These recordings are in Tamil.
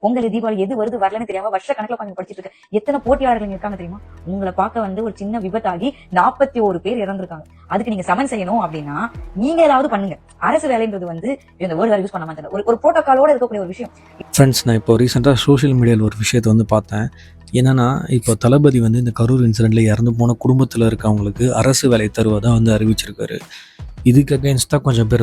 பொங்கல் தீபாவளி எது வருது வரலன்னு தெரியாம வருஷ கணக்கில் உட்காந்து படிச்சுட்டு இருக்க எத்தனை போட்டியாளர்கள் இருக்காங்க தெரியுமா? உங்களை பார்க்க ஒரு சின்ன விபத்தாகி 41 பேர் இறந்திருக்காங்க. அதுக்கு நீங்க சமன் செய்யணும் அப்படின்னா நீங்க ஏதாவது பண்ணுங்க. அரசு வேலைன்றது இந்த வேர்ட் வேற யூஸ் பண்ண மாட்டேன், ஒரு புரோட்டோகாலோட இருக்கக்கூடிய ஒரு விஷயம். ஃப்ரெண்ட்ஸ், நான் இப்போ ரீசெண்டாக சோஷியல் மீடியாவில் ஒரு விஷயத்தை பார்த்தேன். என்னன்னா, இப்போ தளபதி இந்த கரூர் இன்சிடென்ட்ல இறந்து போன குடும்பத்தில் இருக்கவங்களுக்கு அரசு வேலை தருவதாக அறிவிச்சிருக்காரு. இதுக்கு அகேன்ஸ்டாக கொஞ்சம் பேர்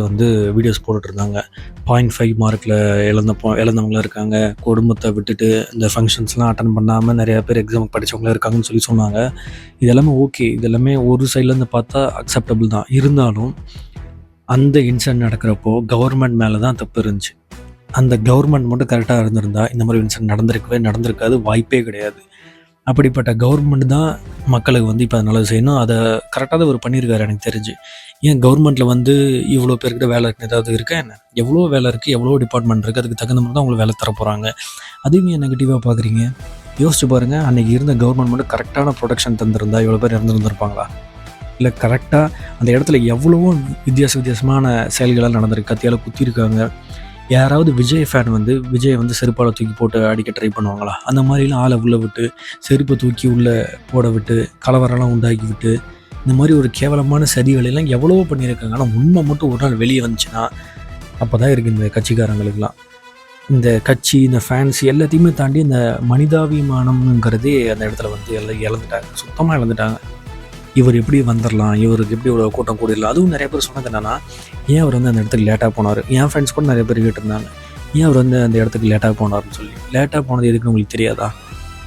வீடியோஸ் போட்டுட்டு இருந்தாங்க. 0.5 மார்க்கில் இழந்தவங்களும் இருக்காங்க. குடும்பத்தை விட்டுட்டு இந்த ஃபங்க்ஷன்ஸ்லாம் அட்டன் பண்ணாமல் நிறையா பேர் எக்ஸாமுக்கு படித்தவங்களும் இருக்காங்கன்னு சொன்னாங்க. இதெல்லாமே ஓகே, இதெல்லாமே ஒரு சைட்லேருந்து பார்த்தா அக்செப்டபிள் தான். இருந்தாலும் அந்த இன்சிடென்ட் நடக்கிறப்போ கவர்மெண்ட் மேலே தான் தப்பு இருந்துச்சு. அந்த கவர்மெண்ட் மட்டும் கரெக்டாக இருந்திருந்தால் இந்த மாதிரி இன்சிடென்ட் நடந்திருக்காது, வாய்ப்பே கிடையாது. அப்படிப்பட்ட கவர்மெண்ட் தான் மக்களுக்கு இப்போ நல்லது செய்யணும். அதை கரெக்டாக தான் அவர் பண்ணியிருக்காரு எனக்கு தெரிஞ்சு. ஏன் கவர்மெண்ட்டில் இவ்வளோ பேர்கிட்ட வேலை இருக்குன்னு ஏதாவது இருக்கா என்ன? எவ்வளோ வேலை இருக்குது, எவ்வளோ டிபார்ட்மெண்ட் இருக்குது, அதுக்கு தகுந்த மாதிரி தான் உங்களுக்கு வேலை தர போகிறாங்க. அதையும் ஏன் நெகட்டிவாக பார்க்குறீங்க? யோசிச்சு பாருங்கள், அன்றைக்கி இருந்த கவர்மெண்ட் மட்டும் கரெக்டான ப்ரொடக்ஷன் தந்திருந்தா இவ்வளோ பேர் இறந்துருந்துருப்பாங்களா? இல்லை கரெக்டாக அந்த இடத்துல எவ்வளவோ வித்தியாசமான செயல்களால் நடந்திருக்கு. கத்தியால் குத்திருக்காங்க. யாராவது விஜய் ஃபேன் விஜய் செருப்பால் தூக்கி போட்டு அடிக்க ட்ரை பண்ணுவாங்களா? அந்த மாதிரிலாம் ஆளை உள்ளே விட்டு செருப்பை தூக்கி உள்ளே போட விட்டு கலவரெல்லாம் உண்டாக்கி விட்டு இந்த மாதிரி ஒரு கேவலமான சதிகளெல்லாம் எவ்வளவோ பண்ணியிருக்காங்க. ஆனால் உண்மை மட்டும் ஒரு நாள் வெளியே வந்துச்சுன்னா அப்போ தான் இருக்குது இந்த கட்சிக்காரங்களுக்கெல்லாம். இந்த கட்சி, இந்த ஃபேன்ஸ் எல்லாத்தையுமே தாண்டி இந்த மனிதாபிமானம்ங்கிறதே அந்த இடத்துல எல்லாம் இழந்துட்டாங்க, சுத்தமாக இழந்துட்டாங்க. இவர் எப்படி வந்துடலாம், இவருக்கு எப்படி இவ்வளோ கூட்டம் கூடிடலாம். அதுவும் நிறைய பேர் சொன்னது என்னென்னா, ஏன் அவர் அந்த இடத்துக்கு லேட்டாக போனார். என் ஃப்ரெண்ட்ஸ் கூட நிறைய பேர் கேட்டிருந்தாங்க, ஏன் அவர் அந்த இடத்துக்கு லேட்டாக போனார்னு சொல்லி. லேட்டாக போனது எதுக்குன்னு உங்களுக்கு தெரியாதா?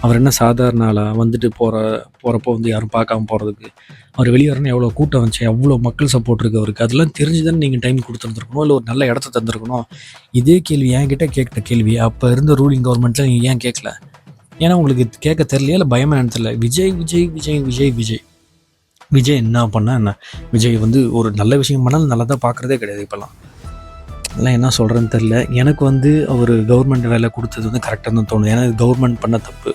அவர் என்ன சாதாரண ஆளாக போகிறப்போ யாரும் பார்க்காம போகிறதுக்கு? அவர் வெளியே வரணும், எவ்வளோ கூட்டம் வந்துச்சு, எவ்வளோ மக்கள் சப்போர்ட் இருக்குது அவருக்கு, அதெல்லாம் தெரிஞ்சுதான் நீங்கள் டைம் கொடுத்துருந்துருக்கணும், இல்லை ஒரு நல்ல இடத்த தந்திருக்கணும். இதே கேள்வி என்கிட்ட கேட்ட கேள்வி அப்போ இருந்த ரூலிங் கவர்மெண்ட்டில் நீங்கள் ஏன் கேட்கல? ஏன்னா உங்களுக்கு கேட்க தெரியலையா, இல்லை பயமாக என்ன தெரியல? விஜய் விஜய் விஜய் விஜய் விஜய் விஜய் என்ன பண்ணால் என்ன? விஜய் ஒரு நல்ல விஷயம் பண்ணாலும் நல்லா தான் பார்க்குறதே கிடையாது இப்போல்லாம். அதெல்லாம் என்ன சொல்கிறேன்னு தெரில. எனக்கு அவர் கவர்மெண்ட் வேலை கொடுத்தது கரெக்டாக தான் தோணுது. ஏன்னா கவர்மெண்ட் பண்ண தப்பு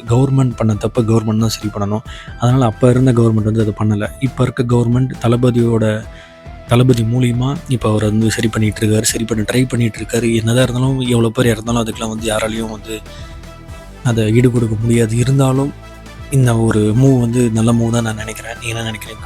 கவர்மெண்ட் தான் சரி பண்ணணும். அதனால் அப்போ இருந்த கவர்மெண்ட் அது பண்ணலை. இப்போ இருக்க கவர்மெண்ட் தளபதி மூலிமா இப்போ அவர் சரி பண்ணிகிட்ருக்காரு, சரி பண்ண ட்ரை பண்ணிகிட்ருக்காரு. என்னதான் இருந்தாலும் எவ்வளோ பேர் இறந்தாலும் அதுக்கெலாம் யாராலையும் அதை ஈடு கொடுக்க முடியாது. இருந்தாலும் இந்த ஒரு மூவ் நல்ல மூவ் தான் நான் நினைக்கிறேன். நீங்கள் என்ன நினைக்கிறீங்க?